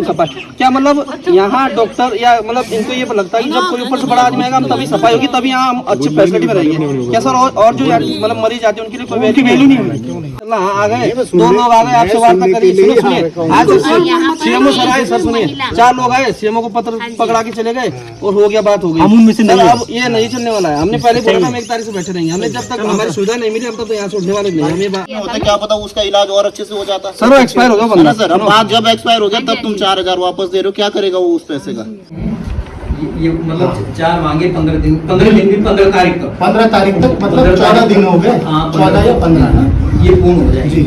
सफाई क्या मतलब यहाँ डॉक्टर या मतलब इनको ये लगता है कि जब कोई ऊपर से बड़ा आदमी आएगा हम तभी सफाई होगी, तभी यहाँ हम अच्छी फैसिलिटी में रहेंगे क्या सर? और जो मतलब मरीज आते हैं उनके लिए कोई वैल्यू नहीं होगी। आ गए 2 लोग आ गए, आपसे वार्ता करिए। सुनिए आज सीएमओ सर आए, सर सुनिए 4 लोग आए, सीएमओ को पत्र पकड़ा के चले गए और हो गया, बात हो गई। अब ये नहीं चलने वाला है। हमने पहले बोला था हम 1 तारीख से बैठे रहेंगे, हमने जब तक हमारी सुविधा नहीं मिली हम तक तो यहाँ से उठने वाले नहीं। हमें क्या पता उसका इलाज और अच्छे से हो जाता। सर वो एक्सपायर हो गया बंदा सर, अब बात जब एक्सपायर हो गया तब तुम 4000 वापस दे रहे हो, क्या करेगा वो उस पैसे का? ये मतलब 4 मांगे 15 दिन भी 15 तारीख तक 15 तारीख तक मतलब 14 दिन हो गए, 14 या 15 ना ये पूर्ण हो जाए। जी।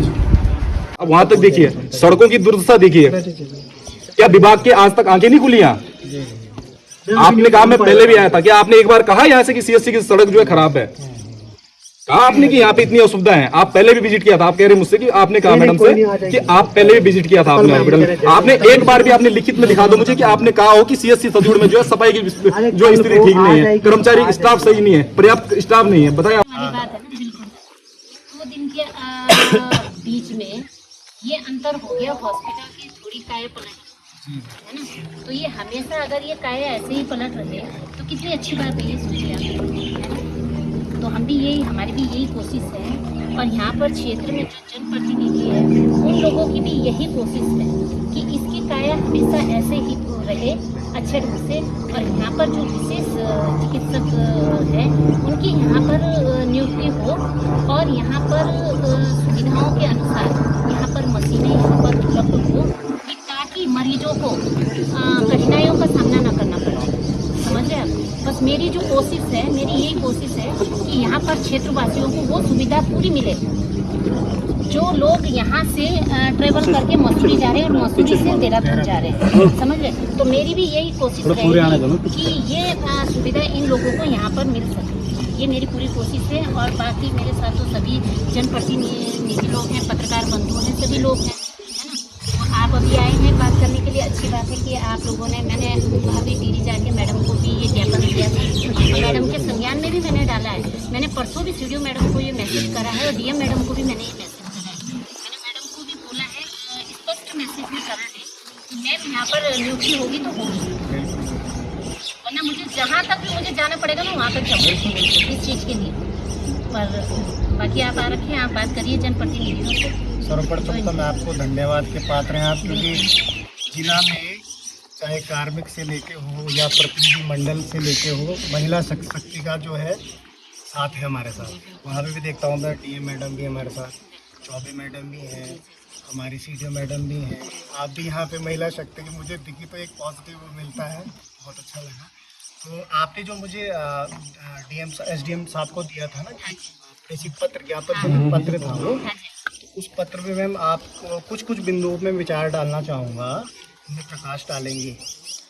अब वहाँ तक देखिए, सड़कों की दुर्दशा देखिए, क्या विभाग के आज तक आंखें नहीं खुली यहाँ? आपने कहा मैं पहले भी आया था, क्या आपने एक बार कहा यहाँ से कि सीएससी की सड़क जो है खराब है? कहा आपने कि यहाँ पे इतनी असुविधा है? आप पहले भी विजिट किया था, आप कह रहे मुझसे कि आपने कहा मैडम से कि आप पहले भी विजिट किया था आपने हॉस्पिटल। आपने एक बार भी आपने लिखित में दिखा दो मुझे कि आपने कहा हो कि सीएससी सदूड़ में जो है सफाई की जो स्थिति ठीक नहीं है, कर्मचारी स्टाफ सही नहीं है, पर्याप्त स्टाफ नहीं है, बताया। 2 दिन के बीच में ये अंतर हो गया, हॉस्पिटल की थोड़ी काया पलट है ना। तो ये हमेशा अगर ये काया ऐसे ही पलट रहे तो कितनी अच्छी बात है, ये सोचिए आप। तो हम भी यही, हमारी भी यही कोशिश है और यहाँ पर क्षेत्र में जो जनप्रतिनिधि है उन लोगों की भी यही कोशिश है कि इसकी काया हमेशा ऐसे ही रहे अच्छे ढंग से। और यहाँ पर जो विशेष चिकित्सक है उनकी यहाँ पर नियुक्ति हो और यहाँ पर सुविधाओं के अनुसार यहाँ पर मशीनें यहाँ पर उपलब्ध हो कि ताकि मरीजों को कठिनाइयों का सामना न करना पड़े। समझ रहे आप? बस मेरी जो कोशिश है, मेरी यही कोशिश है कि यहाँ पर क्षेत्रवासियों को वो सुविधा पूरी मिले जो लोग यहाँ से ट्रेवल करके मसूरी जा रहे हैं और मसूरी से देहरादून जा रहे हैं। समझ रहे? तो मेरी भी यही कोशिश रहेगी कि ये सुविधा इन लोगों को यहाँ पर मिल सके। ये मेरी पूरी कोशिश है। और बाकी मेरे साथ तो सभी जनप्रतिनिधि लोग हैं, पत्रकार बंधु हैं, सभी लोग हैं, है ना। तो आप अभी आए हैं बात करने के लिए, अच्छी बात है कि आप लोगों ने, मैंने अभी टीवी जाके मैडम को भी ये ज्ञापन दिया था और मैडम के संज्ञान में भी मैंने डाला है। मैंने परसों भी सीडीओ मैडम को ये मैसेज करा है और डीएम मैडम को भी मैंने ये मैसेज करा है। मैंने मैडम को भी बोला है, स्पष्ट मैसेज भी करा है कि मैम यहाँ पर नियुक्ति होगी तो होगी, वरना मुझे जहाँ तक भी मुझे जाना पड़ेगा ना वहाँ तक जाऊँगी इस चीज़ के लिए। पर बाकी आप आ रखें, आप बात करिए जनप्रतिनिधियों से। सर्वप्रथम तो मैं आपको धन्यवाद के पात्र हैं आप, क्योंकि जिला में चाहे कार्मिक से लेके हो या प्रतिनिधि मंडल से लेके हो, महिला शक्ति का जो है साथ है हमारे साथ। वहाँ पे भी देखता हूँ मैं, डीएम मैडम भी हमारे साथ, चौबे मैडम भी हैं, हमारी सीडीओ मैडम भी हैं, आप भी यहाँ पे महिला शक्ति की मुझे दिखी तो एक पॉजिटिव मिलता है, बहुत अच्छा लगा। तो आपने जो मुझे एसडीएम साहब को दिया था ना प्रेषित पत्र, ज्ञापन पत्र था वो, उस पत्र में मैम आपको कुछ बिंदुओं में विचार डालना चाहूँगा, उन्हें प्रकाश डालेंगे।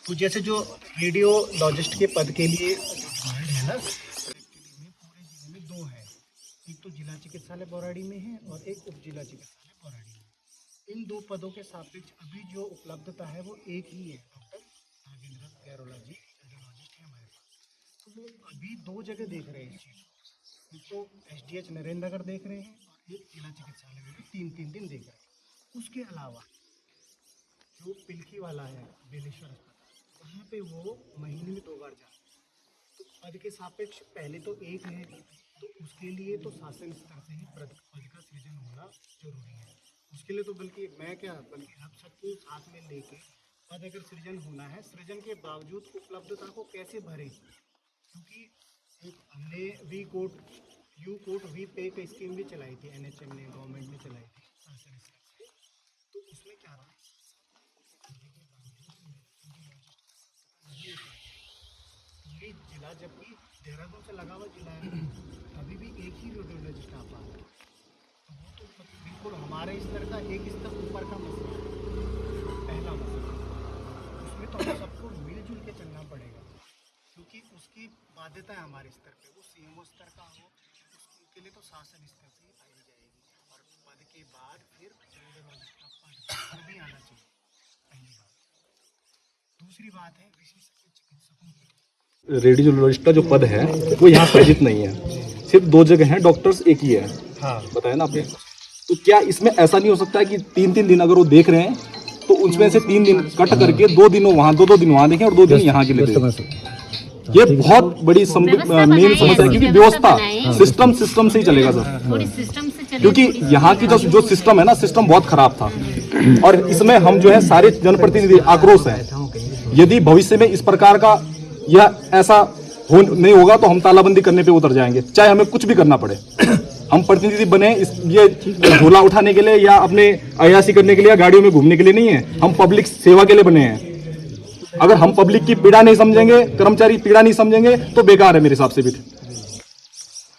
तो जैसे जो रेडियोलॉजिस्ट के पद के लिए जो डिमांड है ना, पूरे जिले में 2 है, एक तो जिला चिकित्सालय बौराड़ी में है और एक उप जिला चिकित्सालय बौराड़ी में। इन 2 पदों के सापेक्ष अभी जो उपलब्धता है वो एक ही है, डॉक्टर नागेंद्र गैरोलॉजी रेडियोलॉजिस्ट है हमारे पास। तो वो अभी 2 जगह देख रहे हैं इस चीज़ को, एक तो एसडीएच नरेंद्र नगर देख रहे हैं और एक जिला चिकित्सालय में भी 3 दिन देख रहे हैं। उसके अलावा जो पिलखी वाला है बेलेश्वर अस्पताल, वहाँ पे वो महीने में 2 बार जाते हैं। तो पद के सापेक्ष पहले तो एक है, तो उसके लिए तो शासन स्तर से ही पद का सृजन होना जरूरी है। उसके लिए तो बल्कि आप सबको साथ में लेके पद अगर सृजन होना है, सृजन के बावजूद उपलब्धता को कैसे भरें, क्योंकि एक हमने यू कोट वी पे की स्कीम भी चलाई थी, एनएचएम ने, गवर्नमेंट ने चलाई थी शासन स्तर से। तो उसमें क्या रहा, ये जिला जबकि देहरादून से लगा हुआ जिला है, अभी भी एक ही रेडियोलॉजिस्ट आ पा रहा है। तो वो तो बिल्कुल हमारे स्तर का एक स्तर ऊपर का मसला है, पहला मसला। उसमें तो हम सबको मिलजुल के चलना पड़ेगा, क्योंकि उसकी बाध्यता है हमारे स्तर पे, वो सीएमओ स्तर का हो, उसके लिए तो शासन स्तर से ही पाई जाएगी। और पद के बाद फिर रेडियोलॉजिस्ट का पद भी आना चाहिए, पहली बात। दूसरी बात है विशेषज्ञ चिकित्सकों की। रेडियोलॉजिस्ट का जो पद है वो यहाँ सृजित नहीं है, सिर्फ 2 जगह हैं, डॉक्टर्स एक ही है। हाँ बताया ना आपने। तो क्या इसमें ऐसा नहीं हो सकता है कि 3 दिन अगर वो देख रहे हैं तो उसमें से 3 दिन कट करके 2 दिन वहाँ 2 दिन वहाँ देखें और 2 दिन यहाँ के लिए देखें। ये बहुत बड़ी मेन समस्या है, क्योंकि व्यवस्था सिस्टम से ही चलेगा सर, थोड़ी सिस्टम से चले, क्योंकि यहाँ की जो सिस्टम है ना, सिस्टम बहुत खराब था और इसमें हम जो है सारे जनप्रतिनिधि आक्रोश है। यदि भविष्य में इस प्रकार का या ऐसा हो नहीं होगा तो हम तालाबंदी करने पे उतर जाएंगे, चाहे हमें कुछ भी करना पड़े। हम प्रतिनिधि बने ये झोला उठाने के लिए या अपने अयासी करने के लिए या गाड़ियों में घूमने के लिए नहीं है, हम पब्लिक सेवा के लिए बने हैं। अगर हम पब्लिक की पीड़ा नहीं समझेंगे, कर्मचारी पीड़ा नहीं समझेंगे तो बेकार है मेरे हिसाब से भी।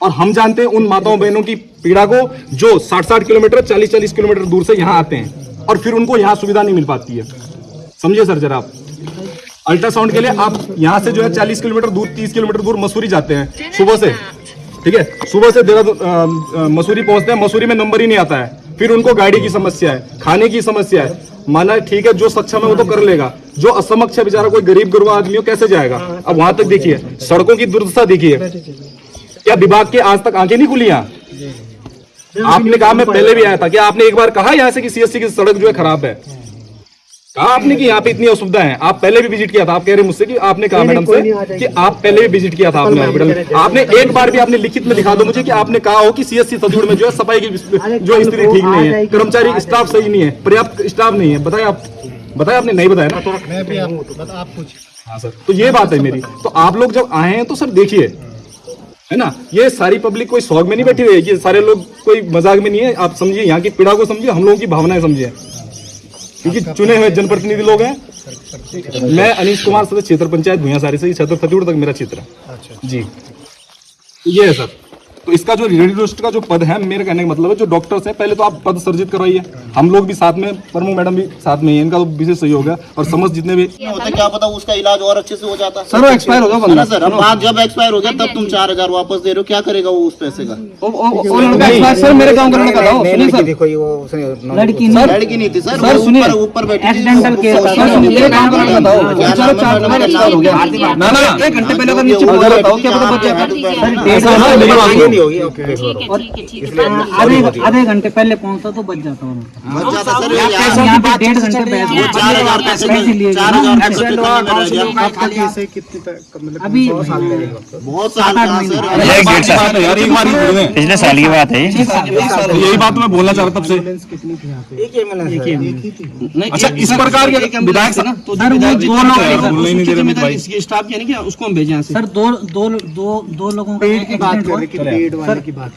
और हम जानते हैं उन माताओं बहनों की पीड़ा को जो 60-60 किलोमीटर 40-40 किलोमीटर दूर से यहाँ आते हैं और फिर उनको यहाँ सुविधा नहीं मिल पाती है। समझिए सर जरा, आप अल्ट्रासाउंड के लिए आप यहाँ से जो है 40 किलोमीटर दूर 30 किलोमीटर दूर मसूरी जाते हैं सुबह से, ठीक है, सुबह से देहरादून मसूरी पहुंचते हैं, मसूरी में नंबर ही नहीं आता है, फिर उनको गाड़ी की समस्या है, खाने की समस्या है। माना ठीक है, जो सक्षम है वो तो कर लेगा, जो असमक्ष है बेचारा कोई गरीब गुरबा आदमी हो कैसे जाएगा। अब वहां तक देखिए, सड़कों की दुर्दशा देखिए, क्या विभाग के आज तक आंखें नहीं खुली यहाँ? आपने कहा, मैं पहले भी आया था, क्या आपने एक बार कहा यहाँ से कि सीएससी की सड़क जो है खराब है? कहा आपने कि यहाँ पे इतनी असुविधा है? आप पहले भी विजिट किया था, आप कह रहे मुझसे कि आपने कहा मैडम से कि आप पहले भी विजिट किया था आपने हॉस्पिटल में। आपने एक बार भी आपने लिखित में दिखा दो मुझे कि आपने कहा हो कि सीएससी सदूड़ में जो है सफाई की जो स्थिति ठीक नहीं है, कर्मचारी स्टाफ सही नहीं है, पर्याप्त स्टाफ नहीं है। बताया आपने नहीं बताया ना? मैं भी आप पूछिए। हाँ सर, तो ये बात है मेरी। तो आप लोग जब आए हैं तो सर देखिए, है ना, ये सारी पब्लिक कोई शौक में नहीं बैठी हुई है, ये सारे लोग कोई मजाक में नहीं है। आप समझिए, यहाँ की पीड़ा को समझिए, हम लोगों की भावनाएं समझिए, क्योंकि चुने हुए जनप्रतिनिधि लोग हैं। मैं अनीश कुमार सदस्य क्षेत्र पंचायत भुइयांसारी से क्षेत्र छत्तीसगढ़ तक मेरा क्षेत्र है जी। ये है सर, तो इसका जो रेडियोलॉजिस्ट का जो पद है, मेरे कहने का मतलब है जो डॉक्टर्स हैं पहले तो आप पद सर्जित करवाइए। हम लोग भी साथ में, प्रमुख मैडम भी साथ में, इनका तो विशेष सहयोग है और समझ जितने भी होता क्या पता उसका इलाज और अच्छे से हो जाता है। सर वो एक्सपायर हो गया बंदा सर, अब बात जब एक्सपायर हो गया तब तुम 4000 वापस दे रहे हो, क्या करेगा वो उस पैसे का? वो लड़का एक्सपायर सर मेरे गांव का लड़का था। सुनिए सर, लड़की नहीं थी सर, सर सुनिए, ऊपर बैठी एक्सीडेंटल केस था सर, सुनिए, मेरे गांव का लड़का था वो। चलो 4 घंटे एक्सपायर हो गया ना, 1 घंटे पहले अगर नीचे बोल रहा था क्या पता बच जाता। आधे घंटे पहले पहुंचता तो बच जाता सर। यहाँ पे 1.5 घंटे बहस 4000 पैसे अभी बहुत साल का सर। पिछले साल की बात है। यही बात मैं बोलना चाह रहा था तब से। अच्छा, इस प्रकार के विधायक से ना तो स्टाफ यानी कि उसको हम भेजे यहाँ से। सर दो लोगों की बात की बात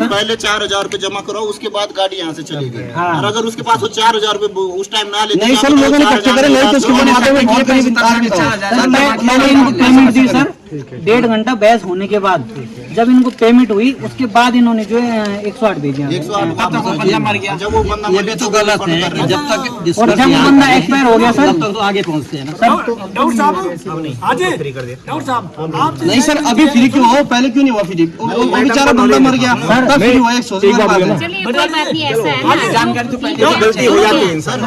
पहले 4000 रुपए जमा कराओ, उसके बाद गाड़ी यहाँ से चली गई। और अगर उसके पास वो 4000 रुपए उस टाइम ना लेते, नहीं सर, लोगों ने इकट्ठे करे, नहीं तो उसके बाद आते हुए किए कहीं मैंने इनको पेमेंट दी सर 1.5 घंटा बहस होने के बाद। जब इनको पेमेंट हुई उसके बाद इन्होंने जो है 108 भेजा। 108 मर गया। जब वो बंदा ये भी तो गलत है, जब तक और जब बंदा एक्सपायर हो गया सर तब तक तो आगे पहुंचते हैं ना सर। डॉक्टर साहब नहीं सर, अभी फ्री क्यों हो? पहले क्यों नहीं हुआ फ्री? वो बेचारा बंदा मर गया तब फ्री हुआ। एक सोच बात है। चलिए कोई बात नहीं, ऐसा है ना, जानकारी तो गलती हो जाती है सर।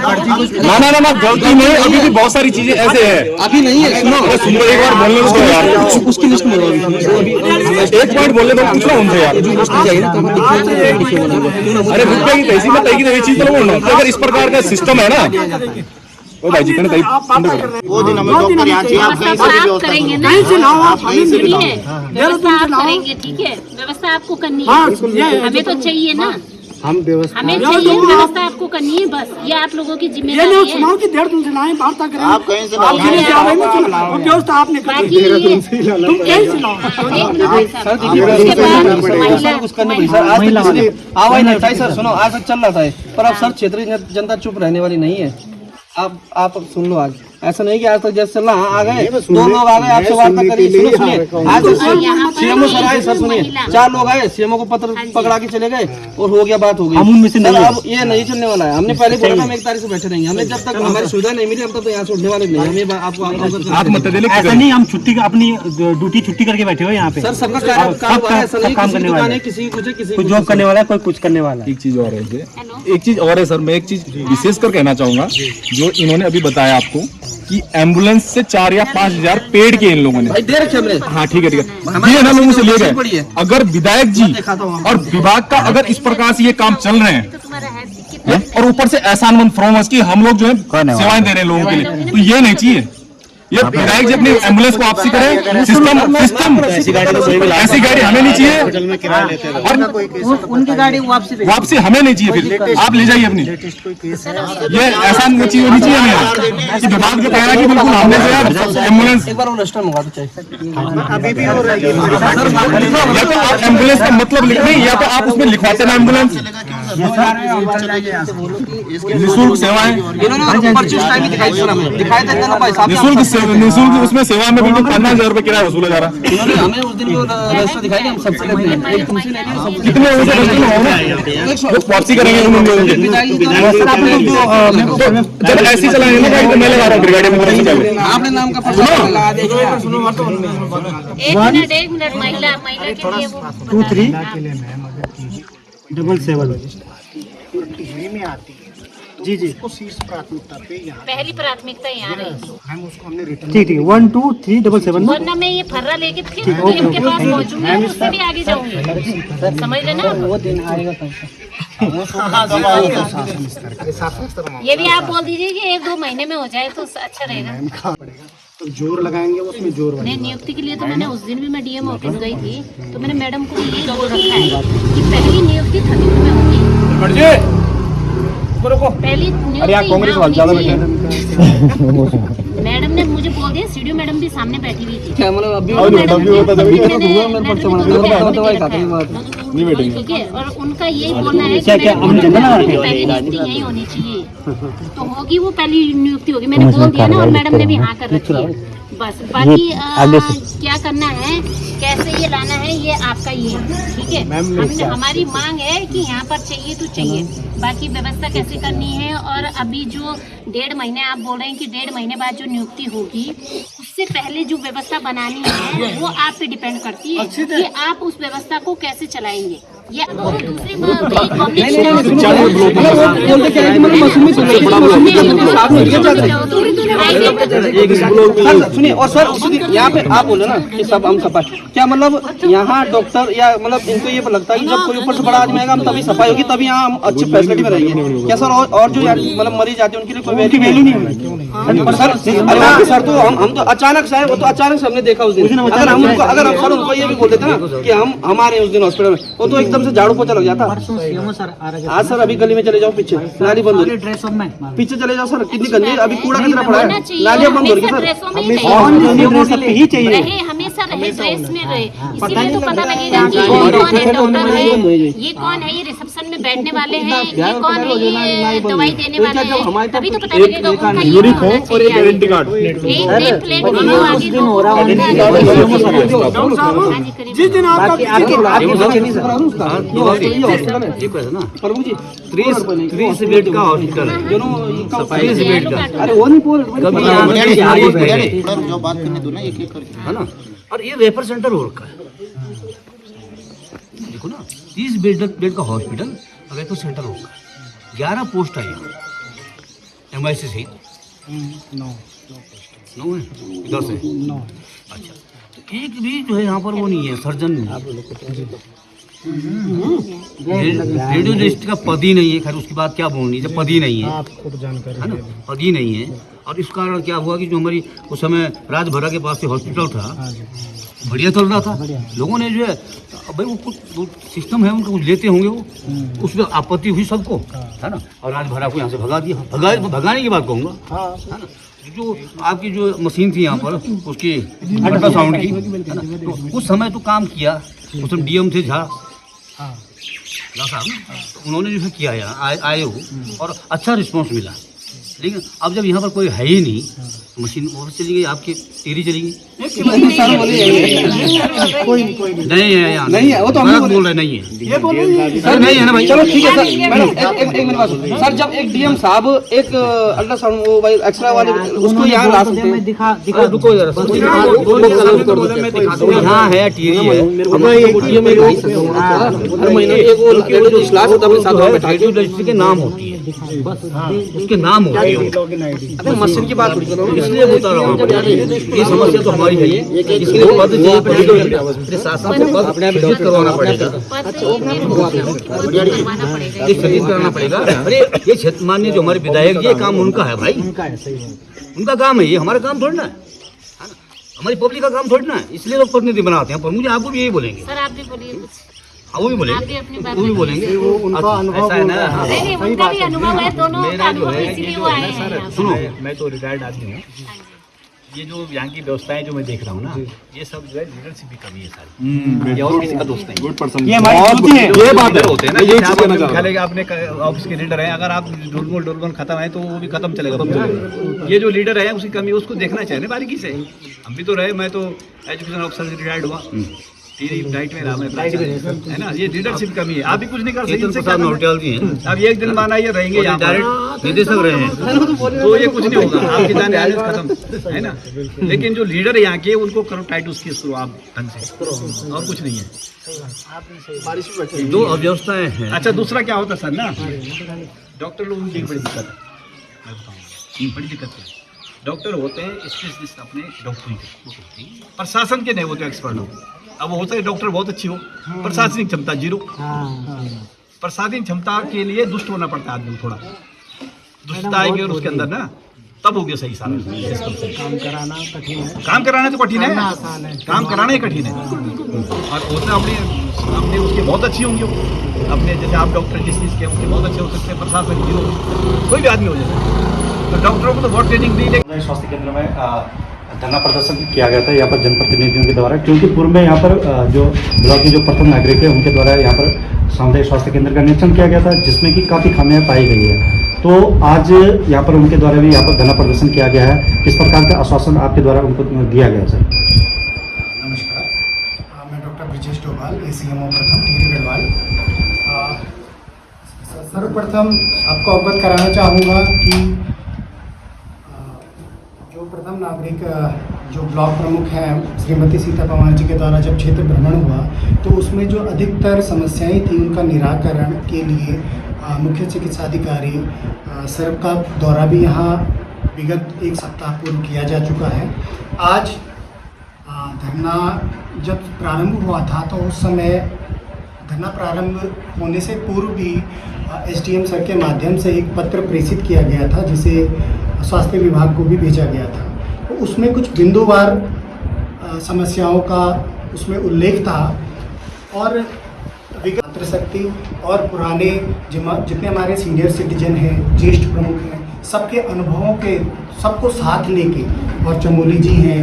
ना गलती नहीं, अभी भी बहुत सारी चीजें ऐसे है। अभी नहीं है, सुनो एक बार बोलने दो यार, उसकी लिस्ट में एक पॉइंट बोलने दो, पूछ रहा उनसे यार। अरे रुपये की तहसील में तय की तो ये चीज तो बोलना, अगर इस प्रकार का सिस्टम है ना, ओ भाई जी कहने वो दिन हमें डॉक्टर यहाँ चाहिए, आप कहीं से भी आप करेंगे ना, आप कहीं से भी सुनिए, व्यवस्था आप करेंगे, ठीक है, व्यवस्था आपको करनी है, हमें तो चाहिए ना, हम व्यवस्था हमें चाहिए व्यवस्था आपको करनी है, बस ये आप लोगों की जिम्मेदारी है। चुनाव की 1.5 दिन से लाए, वार्ता करें, आप कहीं से आप जिन्हें जा रहे हैं ना, व्यवस्था आपने कर बाकी ये तुम कहीं से लाओ। सर देखिए, उसके बाद महिला कुछ करने पड़ी सर। आज तक किसी ने आवाज नहीं उठाई सर। सुनो, आज तक चल रहा था, पर अब सर क्षेत्रीय जनता चुप रहने वाली नहीं है। आप सुन लो, आज ऐसा नहीं कि आज तक जैसे चल रहा, आ गए 2 लोग आ गए, आपसे वार्ता करिए। सुनिए, आज सीएमओ सर आए, सर सुनिए, 4 लोग आए, सीएमओ को पत्र पकड़ा के चले गए और हो गया, बात हो गई। हम उनमें से नहीं, अब ये नहीं चलने वाला है। हमने पहले बोला था हम 1 तारीख से बैठे रहेंगे। हमने जब तक हमारी सुविधा नहीं मिली हम तब तो यहाँ से उठने वाले नहीं। हमें आपको आप मत देने ऐसा नहीं, हम छुट्टी अपनी ड्यूटी छुट्टी करके बैठे हो यहाँ पे। सर सबका काम हुआ है, ऐसा नहीं किसी की दुकान है, किसी की कुछ है, किसी कोई जॉब करने वाला है, कोई कुछ करने वाला है। एक चीज और है, एक चीज और है सर, मैं एक चीज विशेष कर कहना चाहूंगा, जो इन्होंने अभी बताया आपको कि एम्बुलेंस से 4 या 5 हजार पेड किए इन लोगों ने। भाई दे रखे हमने। हाँ ठीक है ये ना लोगों से ले गए। अगर विधायक जी और विभाग का अगर इस प्रकार से ये काम चल रहे हैं, तो तुम्हारा है और ऊपर से एहसानमंद फ्रॉम अस की हम लोग जो है सेवाएं दे रहे हैं लोगों के लिए, तो ये नहीं चाहिए। ये विधायक जी अपनी एम्बुलेंस को वापसी करें, सिस्टम ऐसी गाड़ी हमें नहीं चाहिए, और उनकी गाड़ी वापसी हमें नहीं चाहिए, फिर आप ले जाइए अपनी। ये ऐसा नहीं चाहिए, नहीं चाहिए हमें कि विभाग जो कह रहा है कि बिल्कुल हमने जो है एम्बुलेंस एक बार वो रजिस्टर मंगा दो चाहिए। अभी भी हो रही है। या तो आप एम्बुलेंस का मतलब लिख नहीं, या तो आप उसमें लिखवाते ना एम्बुलेंस निःशुल्क सेवाएं, इन्होंने पर्ची उस टाइम ही दिखाई थी हमें, दिखाई देते ना भाई साहब निःशुल्क उसमें सेवा में बिल्कुल 50,000 रुपए किराया वसूला जा रहा है। इन्होंने हमें उस दिन जो रजिस्टर दिखाई हम सबसे लेते हैं, एक तुमसे लेते हैं, सबसे कितने वो वापसी करेंगे उन लोगों की। जब ऐसी चलाएंगे ना गाड़ी तो मैं लगा रहा हूँ ब्रिगेड में। आपने नाम का पर्चा लगा दिया। एक मिनट महिला के लिए वो 23 के लिए मैम अगर कीजिए 777 टीवी में आती है जी जी, उसको शीर्ष प्राथमिकता पे यहाँ पहली प्राथमिकता यहाँ रहेगी, मैम उसको हमने रिटर्न ठीक ठीक 12377 वरना मैं ये फर्रा लेके फिर डीएम के पास पहुँचूंगी, उससे भी आगे जाऊंगी, समझ लेना। वो दिन आएगा ये भी आप बोल दीजिए कि 1-2 महीने में हो जाए तो अच्छा रहेगा। तो जोर लगाएंगे उसमें जोर नहीं, नियुक्ति के लिए तो मैंने उस दिन भी मैं डीएम ऑफिस गई थी, तो मैंने मैडम को ये बोल रखा है कि पहली नियुक्ति 30 में होगी, पहली मैडम ने मुझे बोल दिया, सीडीओ मैडम भी सामने बैठी हुई थी। क्या मतलब अभी ठीक है, और उनका यही बोलना है कि पहली नियुक्ति यही होनी चाहिए, तो होगी वो पहली नियुक्ति होगी, मैंने बोल दिया ना, और मैडम ने भी हाँ कर रखी है। बस बाकी क्या करना है, कैसे ये लाना है, ये आपका ये है, ठीक है। हमारी मांग है कि यहाँ पर चाहिए तो चाहिए, बाकी व्यवस्था कैसे करनी है। और अभी जो 1.5 महीने आप बोल रहे हैं कि 1.5 महीने बाद जो नियुक्ति होगी, उससे पहले जो व्यवस्था बनानी है वो आप पे डिपेंड करती है कि आप उस व्यवस्था को कैसे चलाएंगे। ये दूसरी सुनिए, और सर यहाँ पे आप बोले ना कि सब हम सफाई, क्या मतलब यहाँ डॉक्टर या मतलब इनको ये लगता है कि जब कोई ऊपर से बड़ा आदमी आएगा हम तभी सफाई होगी, तभी यहाँ हम अच्छी फैसिलिटी में रहेंगे क्या सर? और जो मतलब मरीज आते हैं उनके लिए कोई वैल्यू नहीं होगी। और सर अरे सर तो हम तो अचानक से, वो तो अचानक से हमने देखा उस दिन, अगर हम सर उनको ये भी बोल देते ना कि हम हमारे उस दिन हॉस्पिटल में, वो तो एकदम से झाड़ू पोछा लग जाता। हाँ सर, अभी गली में चले जाओ, पीछे नाली बंद हो रही, पीछे चले जाओ सर, कितनी गंदी, अभी कूड़ा कितना पड़ा है, नालियाँ बंद हो रही सर। हमेशा रहे ड्रेस में रहे, इसीलिए तो पता लगेगा कि ये कौन है डॉक्टर है, ये कौन है, ये रिसेप्शन में बैठने वाले हैं, ये कौन है, ये दवाई देने वाले हैं, तभी तो पता लगेगा उनका ये होना चाहिए। गारंटी कार्ड एक प्लेट हो रहा है जिस दिन आप प्रभु जी 30 बेड का हॉस्पिटल है, 30 बेड का, अरे वो नहीं बोल कभी जो बात करने दो ना एक एक करके, है ना। और ये रेफर सेंटर हो रखा है, देखो ना, 30 बेड का हॉस्पिटल रेफर सेंटर हो रखा है, 11 पोस्ट आई MIC से 9 है, इधर से 9। अच्छा, तो एक भी जो है यहाँ पर वो नहीं है, सर्जन नहीं, रेडियोलॉजिस्ट का पद ही नहीं है। खैर उसकी बात क्या बोलनी, जब पद ही नहीं है, आपको तो जानकारी है ना, पद ही नहीं है। और इस कारण क्या हुआ कि जो हमारी उस समय राजभरा के पास से हॉस्पिटल था, बढ़िया चल रहा था, लोगों ने जो है भाई वो कुछ सिस्टम है उनका, कुछ लेते होंगे वो, उसमें आपत्ति हुई सबको, है ना, और राजभरा को यहाँ से भगा दिया। भगाने की बात कहूँगा, है ना, जो आपकी जो मशीन थी यहाँ पर उसकी अल्ट्रासाउंड की, है ना, तो उस समय तो काम किया, उस समय DM थे झा साहब, उन्होंने जो है किया यहाँ आए हो, और अच्छा रिस्पॉन्स मिला। लेकिन अब जब यहाँ पर कोई है ही नहीं, मशीन और चली गई, आपकी टेरी चली गई, नहीं है यहाँ, नहीं है, वो तो हम बोल रहे नहीं है सर, नहीं है ना भाई। चलो ठीक है सर, मैडम एक मिनट बात सर, जब एक DM साहब एक अल्ट्रासाउंड वो भाई एक्सरे वाले उसको यहाँ ला सकते हैं, रुको जरा, यहाँ है टेरी है, हर महीने एक वो जो क्लास होता है अपने साथ बैठा रेडियोलॉजिस्ट के नाम होती है, बस उसके नाम हो गए लॉगिन आईडी अरे मशीन की बात थोड़ी करो, इसलिए बता रहा हूँ ये समस्या तो हमारी है इसके लिए पद चाहिए पद शासन से पद सृजित करवाना पड़ेगा ये सृजित कराना पड़ेगा। अरे ये क्षेत्र मान्य जो हमारे विधायक ये काम उनका है भाई, उनका काम है, ये हमारा काम थोड़ी ना है ना? हमारी पब्लिक का काम थोड़ी ना है, इसलिए लोग प्रतिनिधि बनाते हैं। पर मुझे आपको भी यही बोलेंगे, सर आप भी बोलिए कुछ। हाँ वो भी आप भी बोलेंगे, अपनी बात वो भी बोलेंगे। ऐसा है ना, हाँ। नहीं नहीं, उनका भी अनुभव है, दोनों का अनुभव है, इसीलिए वो आए हैं यहाँ पे। सुनो मैं तो रिटायर्ड आदमी हूँ। ये जो यहाँ की व्यवस्थाएं जो मैं देख रहा हूँ ना, ये सब जो है लीडरशिप की कमी है सारी। ये और किसी का दोस्त नहीं। गुड पर्सन, ये हमारी ड्यूटी है। ये बात है, होते हैं ना, मैं यही आप चीज कहना चाह रहा ख्याल है कि आपने ऑफिस के लीडर हैं, अगर आप डोलबोल खत्म है तो वो भी खत्म चलेगा। ये जो लीडर है उसकी कमी उसको देखना चाहिए बारीकी से। हम भी तो रहे, मैं तो एजुकेशन ऑफिसर से रिटायर्ड हुआ, डाइट में रहा मैं, है ना। ये लीडरशिप कमी है, आप भी कुछ नहीं कर सकते। इनसे क्या नोटियाल जी हैं, अब एक दिन माना ये रहेंगे यहाँ पर, डायरेक्ट निदेशक रहे हैं, तो ये कुछ नहीं होगा, आपकी जान खत्म है ना। लेकिन जो लीडर है यहाँ के उनको करो टाइट उसकी शुरू आप ढंग से, और कुछ नहीं है। दो अव्यवस्थाएं हैं। अच्छा दूसरा क्या होता सर ना, डॉक्टर लोगों की बड़ी दिक्कत है, मैं बताऊँ बड़ी दिक्कत है। डॉक्टर होते हैं स्पेशलिस्ट अपने डॉक्टरी के, प्रशासन के नहीं होते एक्सपर्ट लोग। अब हो सकता है डॉक्टर बहुत अच्छी हो, प्रशासनिक क्षमता जीरो। प्रशासनिक क्षमता के लिए दुष्ट होना पड़ता है आदमी, थोड़ा दुष्टता आएगी और उसके अंदर ना तब हो गया सही सारा सिस्टम से। काम कराना कठिन है, काम कराना तो कठिन है, आसान है। काम कराना ही कठिन है। और उसने अपने उसके बहुत अच्छी होंगी अपने, जैसे आप डॉक्टर जिस चीज़ के उनके बहुत अच्छे हो सकते हैं, प्रशासन जीरो, कोई भी आदमी हो जाता है। तो डॉक्टरों को तो बहुत ट्रेनिंग दी, लेकिन स्वास्थ्य केंद्र में धरना प्रदर्शन किया गया था यहाँ पर जनप्रतिनिधियों के द्वारा, क्योंकि पूर्व में यहाँ पर जो ब्लॉक के जो प्रथम नागरिक है उनके द्वारा यहाँ पर सामुदायिक स्वास्थ्य केंद्र का निरीक्षण किया गया था, जिसमें कि काफ़ी खामियां पाई गई है। तो आज यहाँ पर उनके द्वारा भी यहाँ पर धरना प्रदर्शन किया गया है। किस प्रकार का आश्वासन आपके द्वारा उनको दिया गया सर? नमस्कार, मैं डॉक्टर ब्रिजेश डोभाल, ACMO प्रथम टिहरी गढ़वाल। सर्वप्रथम आपको अवगत कराना चाहूँगा कि जो प्रथम नागरिक जो ब्लॉक प्रमुख हैं श्रीमती सीता पवार जी के द्वारा जब क्षेत्र भ्रमण हुआ, तो उसमें जो अधिकतर समस्याएं थी उनका निराकरण के लिए मुख्य चिकित्साधिकारी सर का दौरा भी यहाँ विगत एक सप्ताह पूर्व किया जा चुका है। आज धरना जब प्रारंभ हुआ था तो उस समय धरना प्रारंभ होने से पूर्व भी SDM सर के माध्यम से एक पत्र प्रेषित किया गया था, जिसे स्वास्थ्य विभाग को भी भेजा गया था। तो उसमें कुछ बिंदुवार समस्याओं का उसमें उल्लेख था, और विगत शक्ति और पुराने जितने हमारे सीनियर सिटीजन हैं, ज्येष्ठ प्रमुख हैं, सबके अनुभवों के सबको साथ लेके, और चमोली जी हैं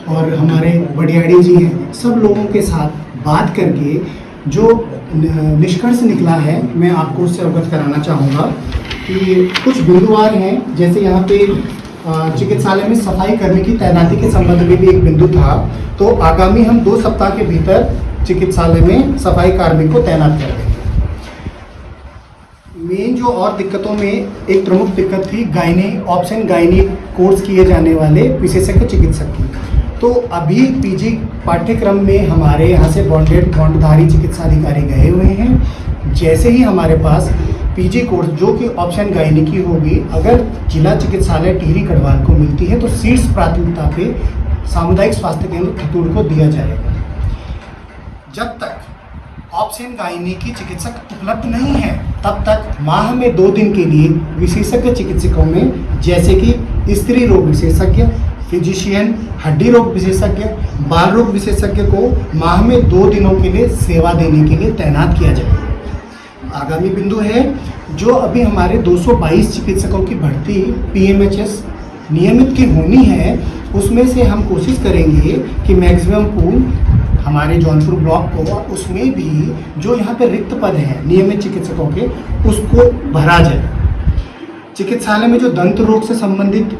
और हमारे बडियाड़ी जी हैं, सब लोगों के साथ बात करके जो निष्कर्ष निकला है मैं आपको उससे अवगत कराना चाहूँगा कि कुछ बिंदुवार हैं। जैसे यहाँ पे चिकित्सालय में सफाई कर्मी की तैनाती के संबंध में भी एक बिंदु था, तो आगामी हम 2 सप्ताह के भीतर चिकित्सालय में सफाई कार्मिक को तैनात कर देंगे। मेन जो और दिक्कतों में एक प्रमुख दिक्कत थी ऑप्शन गायनी कोर्स किए जाने वाले विशेषज्ञ चिकित्सक की। तो अभी PG पाठ्यक्रम में हमारे यहाँ से बॉन्डधारी चिकित्साधिकारी गए हुए हैं। जैसे ही हमारे पास PG कोर्स जो कि ऑप्शन गायनी की होगी, अगर जिला चिकित्सालय टिहरी गढ़वाल को मिलती है तो शीर्ष प्राथमिकता पे सामुदायिक स्वास्थ्य केंद्र खतूर को दिया जाएगा। जब तक ऑप्शन गायनी की चिकित्सक उपलब्ध नहीं है तब तक माह में 2 दिन के लिए विशेषज्ञ चिकित्सकों में, जैसे कि स्त्री रोग विशेषज्ञ, फिजिशियन, हड्डी रोग विशेषज्ञ, बाल रोग विशेषज्ञ को माह में 2 दिनों के लिए सेवा देने के लिए तैनात किया जाएगा। आगामी बिंदु है जो अभी हमारे 222 चिकित्सकों की भर्ती PMHS नियमित की होनी है, उसमें से हम कोशिश करेंगे कि मैक्सिमम पूल हमारे जौनपुर ब्लॉक को, उसमें भी जो यहाँ पे रिक्त पद हैं नियमित चिकित्सकों के, उसको भरा जाए। चिकित्सालय में जो दंत रोग से संबंधित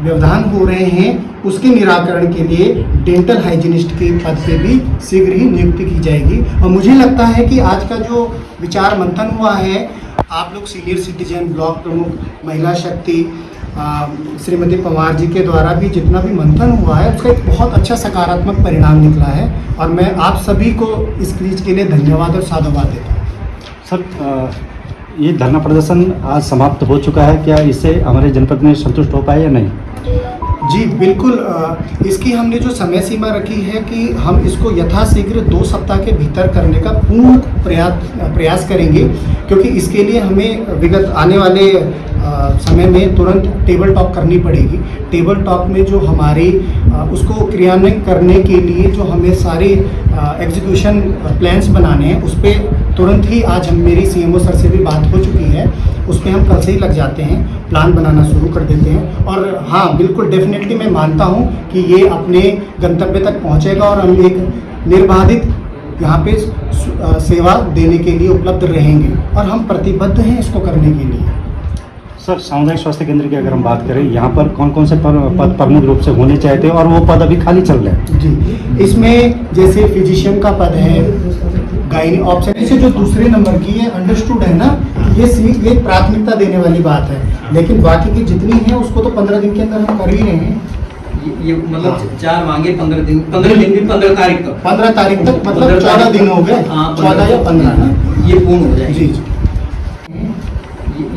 व्यवधान हो रहे हैं उसके निराकरण के लिए डेंटल हाइजीनिस्ट के पद पे भी शीघ्र ही नियुक्ति की जाएगी। और मुझे लगता है कि आज का जो विचार मंथन हुआ है, आप लोग सीनियर सिटीजन, ब्लॉक प्रमुख, महिला शक्ति, श्रीमती पवार जी के द्वारा भी जितना भी मंथन हुआ है उसका एक बहुत अच्छा सकारात्मक परिणाम निकला है, और मैं आप सभी को इस चीज़ के लिए धन्यवाद और साधुवाद देता हूँ। सर ये धरना प्रदर्शन आज समाप्त हो चुका है, क्या इससे हमारे जनपद में संतुष्ट हो पाए या नहीं? जी बिल्कुल, इसकी हमने जो समय सीमा रखी है कि हम इसको यथाशीघ्र 2 सप्ताह के भीतर करने का पूर्ण प्रयास करेंगे, क्योंकि इसके लिए हमें विगत आने वाले समय में तुरंत टेबल टॉक करनी पड़ेगी। टेबल टॉक में जो हमारी उसको क्रियान्वयन करने के लिए जो हमें सारे एग्जीक्यूशन प्लान्स बनाने हैं, उस पर तुरंत ही आज मेरी सीएमओ सर से भी बात हो चुकी है, उस पर हम कल से ही लग जाते हैं, प्लान बनाना शुरू कर देते हैं। और हाँ, बिल्कुल डेफिनेटली मैं मानता हूँ कि ये अपने गंतव्य तक पहुँचेगा और हम एक निर्बाधित यहाँ पे सेवा देने के लिए उपलब्ध रहेंगे और हम प्रतिबद्ध हैं इसको करने के लिए। सर, सामुदायिक स्वास्थ्य केंद्र की अगर हम बात करें, यहाँ पर कौन कौन से पद प्रमुख रूप से होने चाहते हैं और वो पद अभी खाली चल रहे हैं? जी, इसमें जैसे फिजिशियन का पद है, गायनी ऑप्शन से जो दूसरे नंबर की है, अंडरस्टूड है ना, ये प्राथमिकता देने वाली बात है, लेकिन बाकी की जितनी है उसको तो 15 दिन के अंदर हम कर ही रहे हैं। ये मतलब 4 मांगे 15 दिन 15 तारीख तक 15 तारीख तक मतलब 14 दिन हो गए, 14 या 15 ना, ये पूर्ण हो जाएगी। जी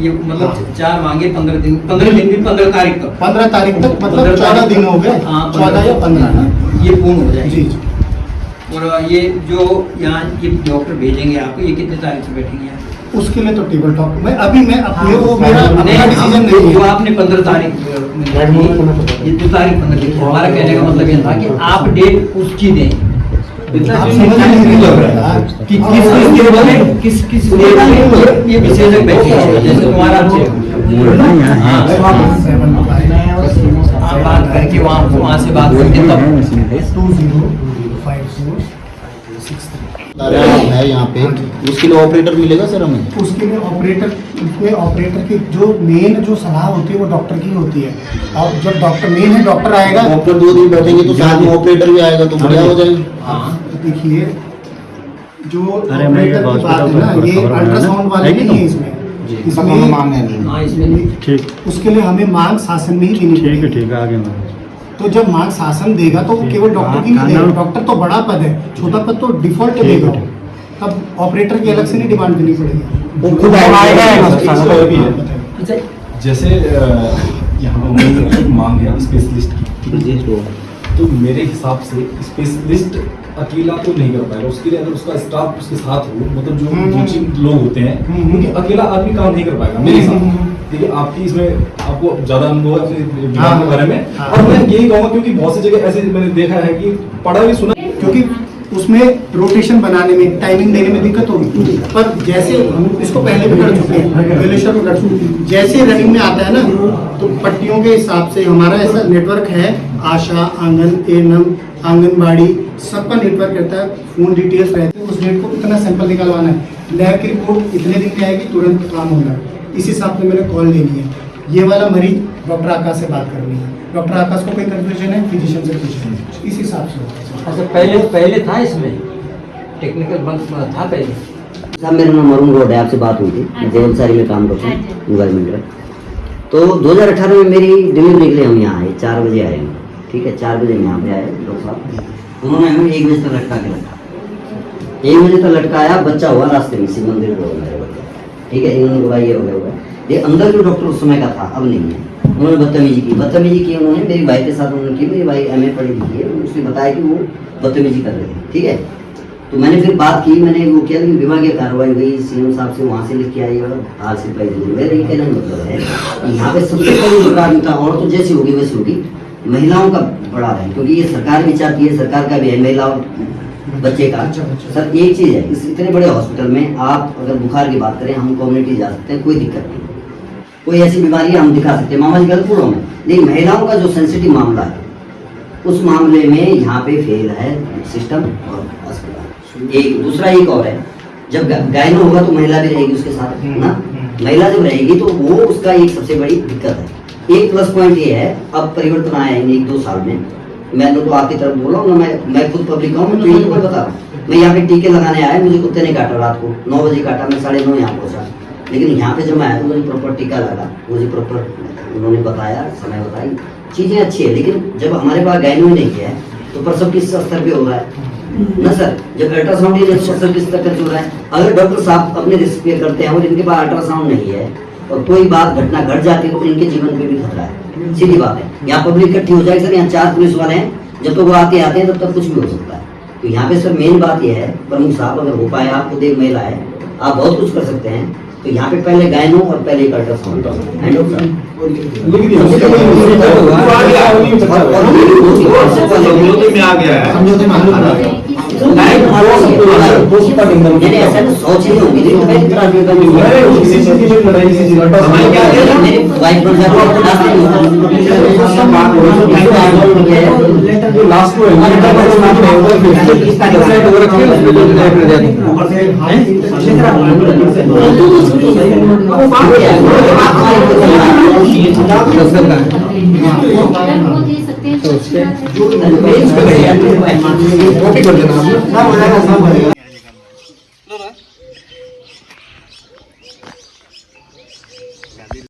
ये मतलब 4 मांगे 15 दिन 15 तारीख तक 15 तारीख तक मतलब 14 दिन हो गए, 14 या 15 ना, ये पूर्ण हो जाएगी। जी। और ये जो यहाँ ये डॉक्टर भेजेंगे आपको, ये कितने तारीख से बैठेंगे आप? उसके लिए तो टेबल टॉक में अभी मैं अपने वो मेरा अपना डिसीजन नहीं जो है। आपने 15 तारीख ये 2 तारीख 15 लिखी है। हमारा कहने का मतलब ये था कि आप डेट उसकी दें, आप समझ नहीं लग रहा है कि किस ये विशेषज्ञ बैठे हैं, जैसे तुम्हारा बात करके वहाँ से बात करके तब 205463 है यहाँ पे, उसके लिए ऑपरेटर मिलेगा सर हमें? उसके लिए ऑपरेटर की जो मेन जो सलाह होती है वो डॉक्टर की होती है, और जब डॉक्टर मेन है डॉक्टर आएगा, डॉक्टर 2 दिन बैठेंगे तो साथ में ऑपरेटर भी आएगा तो बढ़िया हो जाएगी। देखिए जो ऑपरेटर की बात है ना, ये अल्ट्रासाउंड वाले नहीं है इसमें मांग है ठीक, उसके लिए हमें मांग शासन में ही देनी पड़ेगी। ठीक है, आगे तो जब मांग शासन देगा तो वो केवल डॉक्टर की नहीं देगा, डॉक्टर तो बड़ा पद है, छोटा पद तो डिफॉल्ट देगा, तब ऑपरेटर की अलग से नहीं डिमांड करनी पड़ेगी, वो खुद आएगा। जैसे यहाँ मांग है स्पेशलिस्ट की, तो मेरे हिसाब से स्पेशलिस्ट अकेला तो नहीं कर पाएगा, उसके लिए अगर उसका स्टाफ उसके साथ हो, मतलब जो कोचिंग लोग होते हैं, क्योंकि अकेला आदमी काम नहीं कर पाएगा मेरे हिसाब से। देखिए, आपकी इसमें आपको ज्यादा अनुभव है अपने विभाग के बारे में, और मैं यही कहूँगा क्योंकि बहुत सी जगह ऐसे मैंने देखा है कि पढ़ा भी सुना, क्योंकि उसमें रोटेशन बनाने में, टाइमिंग देने में दिक्कत होगी, पर जैसे हम इसको पहले भी कर चुके हैं, गलेश्वर में कर चुके हैं, जैसे रनिंग में आता है ना, तो पट्टियों के हिसाब से हमारा ऐसा नेटवर्क है, आशा, आंगन, एएनएम, आंगनबाड़ी, सबका नेटवर्क रहता है, फोन डिटेल्स रहते हैं, उस डेट को इतना सैंपल निकलवाना है, लैब की रिपोर्ट इतने दिन में आएगी, तुरंत काम होगा, इस हिसाब से मैंने कॉल लेनी है, ये वाला मरीज डॉक्टर आकाश से बात करनी है, डॉक्टर आकाश को कोई कंफ्यूजन है, फिजिशियन से पूछना है, इस हिसाब से होता है। अच्छा, पहले था इसमें टेक्निकल बंक था पहले? साहब, मेरा नाम अरुण गौड़ है, आपसे बात हुई थी, मैं देवलसारी में काम करता हूँ गवर्नमेंट में। तो 2018 में मेरी डिलीवरी के लिए हम यहाँ आए, 4 बजे आए हम, ठीक है, 4 बजे यहाँ पे आए डॉक्टर साहब, उन्होंने हमें 1 बजे तक लटका के रखा, 1 बजे तक लटकाया, बच्चा हुआ रास्ते में शिव मंदिर को मेरे बच्चा, ठीक है, इन्होंने बोला ये हो गया, ये अंदर जो डॉक्टर उस समय का था अब नहीं है, उन्होंने बदतमीजी की उन्होंने मेरी भाई के साथ उन्होंने की, मेरी भाई MA पढ़ी लिखी है, उसने बताया कि वो बदतमीजी कर रहे थे, ठीक है। तो मैंने फिर बात की, मैंने वो किया कि विभागीय कार्रवाई हुई, सीएम साहब से वहाँ से लिख के आई और हाल से पाई दी। मेरा ये कहने का मतलब है कि यहाँ पे सबसे पहले जो प्राथमिकता, और तो जैसी होगी वैसी होगी, महिलाओं का बड़ा है, क्योंकि ये सरकार भी चाहती है, सरकार का भी है, महिलाओं बच्चे का। सर, एक चीज़ है, इस इतने बड़े हॉस्पिटल में आप अगर बुखार की बात करें, हम कम्युनिटी जा सकते हैं, कोई दिक्कत नहीं, कोई ऐसी बीमारी हम दिखा सकते हैं मामा जी गलतपुरों में, लेकिन महिलाओं का जो सेंसिटिव मामला है, उस मामले में यहाँ पे फेल है सिस्टम और अस्पताल। एक दूसरा एक और है, जब गायनो होगा तो महिला भी रहेगी उसके साथ ना, महिला जब रहेगी तो वो उसका एक सबसे बड़ी दिक्कत है। एक प्लस पॉइंट ये है, अब परिवर्तन आए हैं 1-2 साल में, मैं तो आपकी तरफ बोल रहा हूँ ना, मैं खुद पब्लिक हूँ, मैं तो यही बता रहा हूँ, मैं यहाँ पे टीके लगाने आया, मुझे कुत्ते ने काटा, रात को 9 बजे काटा, मैं 9:30 यहाँ पहुँचा, लेकिन यहाँ पे जब मैं आया तो मुझे प्रॉपर टीका लगा, मुझे प्रॉपर उन्होंने बताया, समय बताई, चीज़ें अच्छी है, लेकिन जब हमारे पास गायनो ही नहीं है तो प्रसव किस स्तर पे हो रहा है, ना सर, जब अल्ट्रासाउंड ये शस्त्र किस तरह चल रहा है, अगर डॉक्टर साहब अपने रिस्क पे करते हैं और इनके पास अल्ट्रासाउंड नहीं है और कोई बात घटना घट जाती है तो इनके जीवन पे भी खतरा है, सीधी बात है। यहाँ पब्लिक इकट्ठी हो जाएगी सर, यहाँ 4 पुलिस वाले हैं, जब तक वो आते हैं तब तक कुछ भी हो सकता है। तो यहाँ पे सर मेन बात यह है, प्रमुख साहब अगर हो पाए, आप खुद एक महिला है, आप बहुत कुछ कर सकते हैं, तो यहाँ पे पहले गायनो और पहले एक अल्ट्रासाउंड में आ गया है। ऐसा ना 100 चीजें होंगी, मेरी वाइफ बन दे सकते हैं।